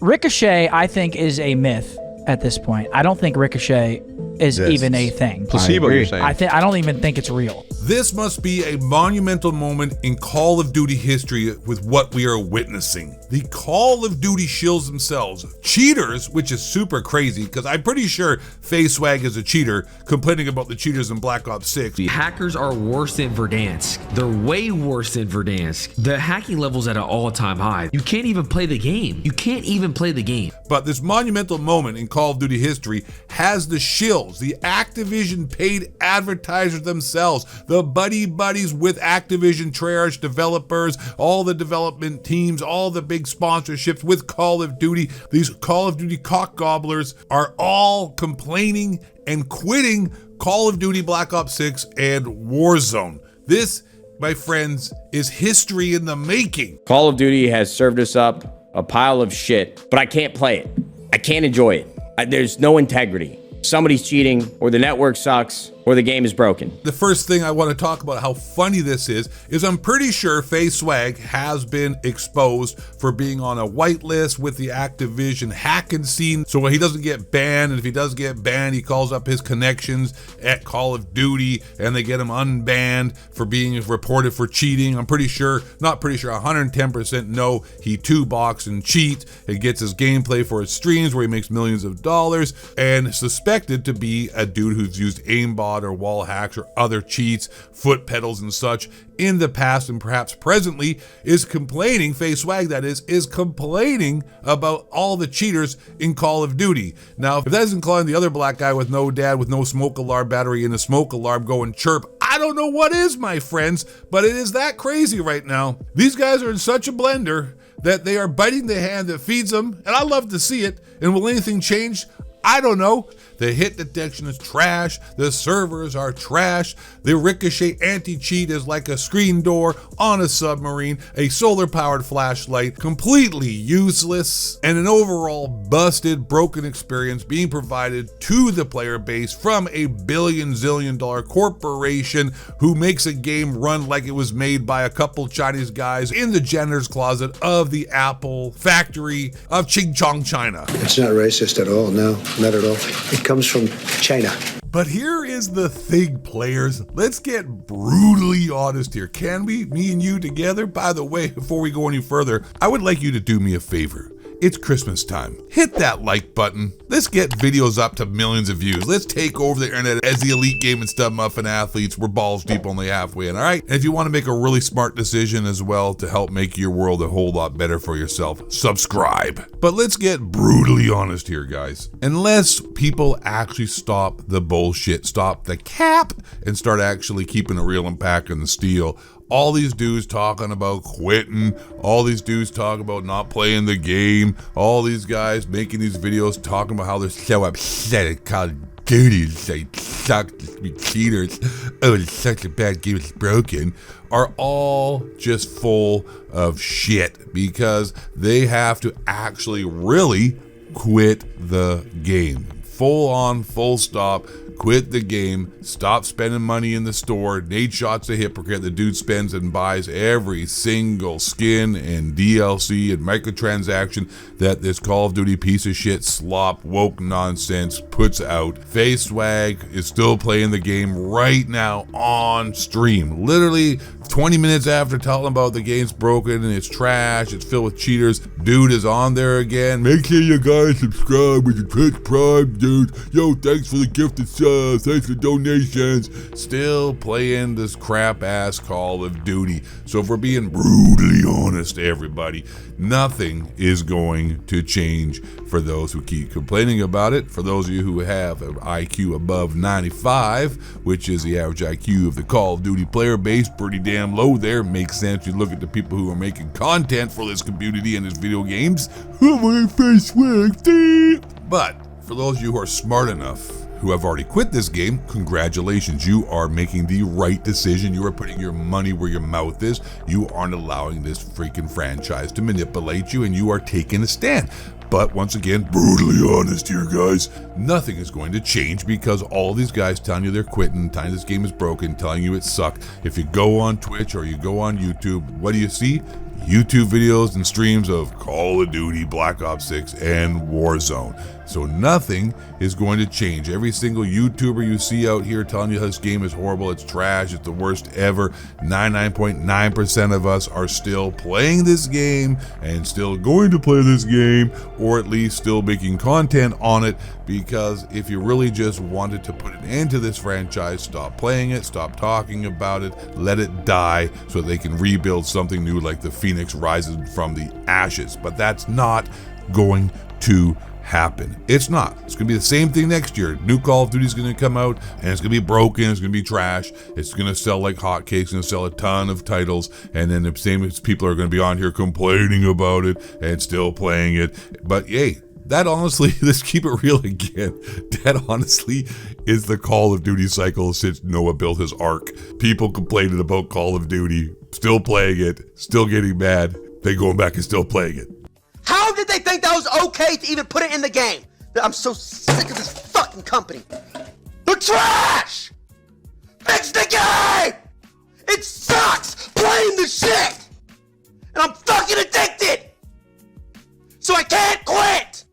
Ricochet, I think, is a myth at this point. I don't think Ricochet is even a thing. Placebo, you're saying? I don't even think it's real. This must be a monumental moment in Call of Duty history with what we are witnessing. The Call of Duty shills themselves, cheaters, which is super crazy because I'm pretty sure FaceSwag is a cheater, complaining about the cheaters in Black Ops 6. The hackers are worse than Verdansk. They're way worse than Verdansk. The hacking level's at an all-time high. You can't even play the game. You can't even play the game. But this monumental moment in Call of Duty history has the shills, the Activision paid advertisers themselves, the buddies with Activision Treyarch developers, all the development teams, all the big sponsorships with Call of Duty. These Call of Duty cock gobblers are all complaining and quitting Call of Duty Black Ops 6 and Warzone. This, my friends, is history in the making. Call of Duty has served us up a pile of shit, but I can't play it. I can't enjoy it. There's no integrity. Somebody's cheating, or the network sucks, or the game is broken. The first thing I want to talk about how funny this is I'm pretty sure FaceSwag has been exposed for being on a whitelist with the Activision hacking scene, so he doesn't get banned, and if he does get banned, he calls up his connections at Call of Duty, and they get him unbanned for being reported for cheating. I'm pretty sure, not pretty sure, 110% know he 2-box and cheats and gets his gameplay for his streams where he makes millions of dollars, and suspected to be a dude who's used aimbot or wall hacks or other cheats, foot pedals and such in the past and perhaps presently, is complaining, FaceSwag that is complaining about all the cheaters in Call of Duty. Now, if that isn't calling the other black guy with no dad, with no smoke alarm battery and a smoke alarm going chirp, I don't know what is, my friends, but it is that crazy right now. These guys are in such a blender that they are biting the hand that feeds them, and I love to see it. And will anything change? I don't know. The hit detection is trash. The servers are trash. The Ricochet anti-cheat is like a screen door on a submarine, a solar-powered flashlight, completely useless, and an overall busted, broken experience being provided to the player base from a billion-zillion-dollar corporation who makes a game run like it was made by a couple Chinese guys in the janitor's closet of the Apple factory of Qingchong, China. It's not racist at all, no, not at all. It comes from China. But here is the thing, players. Let's get brutally honest here. Can we, me and you together? By the way, before we go any further, I would like you to do me a favor. It's Christmas time. Hit that like button. Let's get videos up to millions of views. Let's take over the internet as the elite game and stud muffin athletes. We're balls deep, only halfway in, all right? And if you want to make a really smart decision as well to help make your world a whole lot better for yourself, subscribe. But let's get brutally honest here, guys. Unless people actually stop the bullshit, stop the cap, and start actually keeping it real and packing the steel, all these dudes talking about quitting, all these dudes talking about not playing the game, all these guys making these videos talking about how they're so upset at Call of Duty, they suck to be cheaters, oh, it's such a bad game, it's broken, are all just full of shit because they have to actually really quit the game. Full on, full stop. Quit the game, stop spending money in the store. Nate Shot's a hypocrite. The dude spends and buys every single skin and DLC and microtransaction that this Call of Duty piece of shit slop woke nonsense puts out. FaceSwag is still playing the game right now on stream. Literally 20 minutes after telling about the game's broken and it's trash, it's filled with cheaters, dude is on there again. Make sure you guys subscribe with your Twitch Prime, dude. Yo, thanks for the gift of subs, thanks for donations. Still playing this crap ass Call of Duty. So if we're being brutally honest, everybody, nothing is going to change for those who keep complaining about it. For those of you who have an IQ above 95, which is the average IQ of the Call of Duty player base, pretty damn low there. Makes sense. You look at the people who are making content for this community and this video games. But for those of you who are smart enough, who have already quit this game, congratulations, you are making the right decision. You are putting your money where your mouth is. You aren't allowing this freaking franchise to manipulate you, and you are taking a stand. But once again, brutally honest here, guys, nothing is going to change because all these guys telling you they're quitting, telling you this game is broken, telling you it sucked. If you go on Twitch or you go on YouTube, what do you see? YouTube videos and streams of Call of Duty, Black Ops 6, and Warzone. So nothing is going to change. Every single YouTuber you see out here telling you this game is horrible, it's trash, it's the worst ever, 99.9% of us are still playing this game and still going to play this game, or at least still making content on it, because if you really just wanted to put an end to this franchise, stop playing it, stop talking about it, let it die so they can rebuild something new like the Phoenix rises from the ashes. But that's not going to happen. It's not. It's going to be the same thing next year. New Call of Duty is going to come out and it's going to be broken. It's going to be trash. It's going to sell like hotcakes. It's going to sell a ton of titles. And then the same people are going to be on here complaining about it and still playing it. But hey, that honestly, let's keep it real again. That honestly is the Call of Duty cycle since Noah built his Ark. People complaining about Call of Duty, still playing it, still getting mad, then going back and still playing it. How did they think that was okay to even put it in the game? I'm so sick of this fucking company. They're trash! Fix the game! It sucks playing the shit! And I'm fucking addicted! So I can't quit!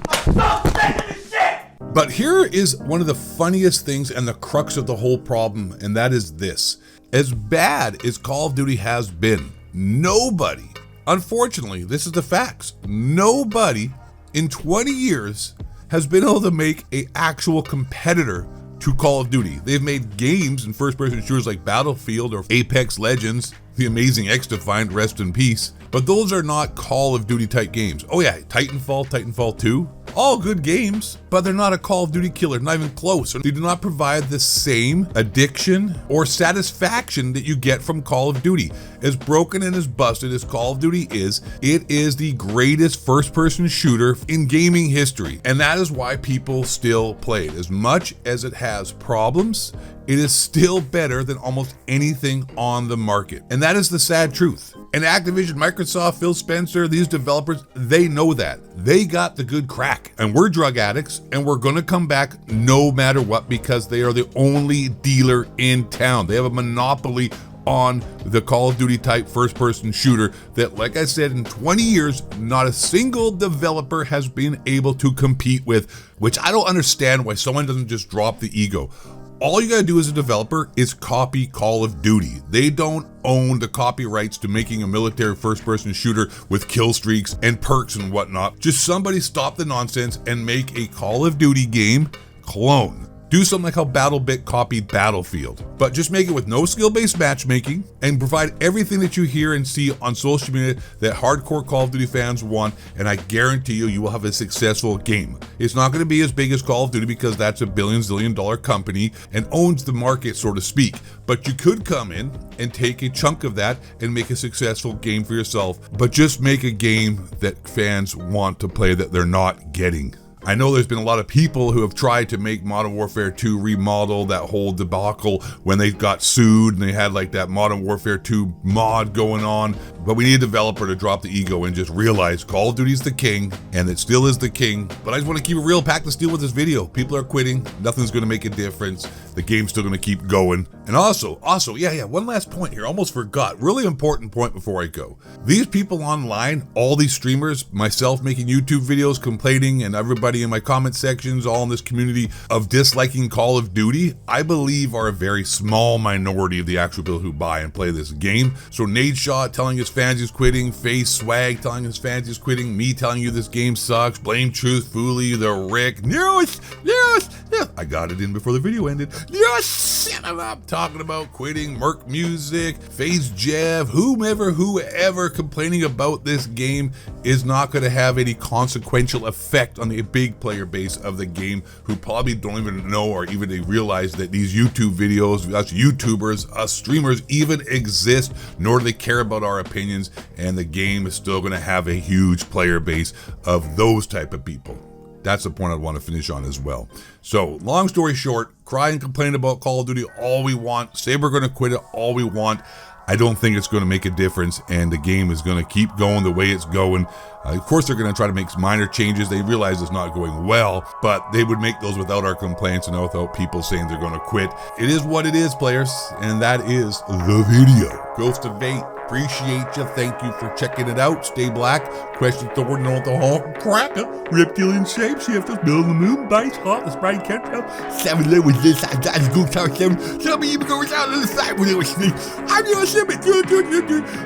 I'm so sick of this shit! But here is one of the funniest things and the crux of the whole problem, and that is this. As bad as Call of Duty has been, nobody, unfortunately, this is the facts, nobody in 20 years has been able to make an actual competitor to Call of Duty. They've made games in first-person shooters like Battlefield or Apex Legends, the amazing X-Defined, rest in peace, but those are not Call of Duty type games. Oh yeah, Titanfall 2, all good games, but they're not a Call of Duty killer, not even close. They do not provide the same addiction or satisfaction that you get from Call of Duty. As broken and as busted as Call of Duty is, it is the greatest first-person shooter in gaming history, and that is why people still play it. As much as it has problems, it is still better than almost anything on the market. And that is the sad truth. And Activision, Microsoft, Phil Spencer, these developers, they know that. They got the good crack. And we're drug addicts, and we're gonna come back no matter what, because they are the only dealer in town. They have a monopoly on the Call of Duty type first-person shooter that, like I said, in 20 years, not a single developer has been able to compete with, which I don't understand why someone doesn't just drop the ego. All you gotta do as a developer is copy Call of Duty. They don't own the copyrights to making a military first-person shooter with kill streaks and perks and whatnot. Just somebody stop the nonsense and make a Call of Duty game clone. Do something like how BattleBit copied Battlefield, but just make it with no skill-based matchmaking and provide everything that you hear and see on social media that hardcore Call of Duty fans want, and I guarantee you, you will have a successful game. It's not going to be as big as Call of Duty because that's a billion-zillion-dollar company and owns the market, so to speak, but you could come in and take a chunk of that and make a successful game for yourself, but just make a game that fans want to play that they're not getting. I know there's been a lot of people who have tried to make Modern Warfare 2 remodel that whole debacle when they got sued and they had like that Modern Warfare 2 mod going on, but we need a developer to drop the ego and just realize Call of Duty's the king, and it still is the king. But I just want to keep it real, pack the steel with this video. People are quitting, nothing's going to make a difference, the game's still going to keep going. And also, one last point here, almost forgot, really important point before I go. These people online, all these streamers, myself making YouTube videos complaining, and everybody in my comment sections, all in this community of disliking Call of Duty, I believe are a very small minority of the actual people who buy and play this game. So Nade Shaw telling his fans he's quitting, Face Swag telling his fans he's quitting, me telling you this game sucks, Blame Truth, Fooly, the Rick, yes, I got it in before the video ended, yes, I'm talking about quitting, Merc Music, Face Jeff, whoever complaining about this game is not going to have any consequential effect on the big player base of the game, who probably don't even know or even they realize that these YouTube videos, us YouTubers, us streamers even exist, nor do they care about our opinions, and the game is still going to have a huge player base of those type of people. That's the point I want to finish on as well. So, long story short, cry and complain about Call of Duty all we want, say we're going to quit it all we want. I don't think it's going to make a difference, and the game is going to keep going the way it's going. Of course, they're going to try to make some minor changes. They realize it's not going well, but they would make those without our complaints and without people saying they're going to quit. It is what it is, players, and that is the video. Ghost of Fate, appreciate you. Thank you for checking it out. Stay black. Question Thornton on the Hawk Cracker. Reptilian shapeshifters. Bill the Moon. Base Hot. The Sprite Ketchup. 7 Low with this. I got to go tower 7. Some of you goes out on the side when they were asleep. I'm your Simon.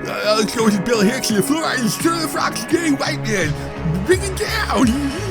Alex Jones and Bill Hicks. The floor is Turner Fox. Gay white man. Bring it down.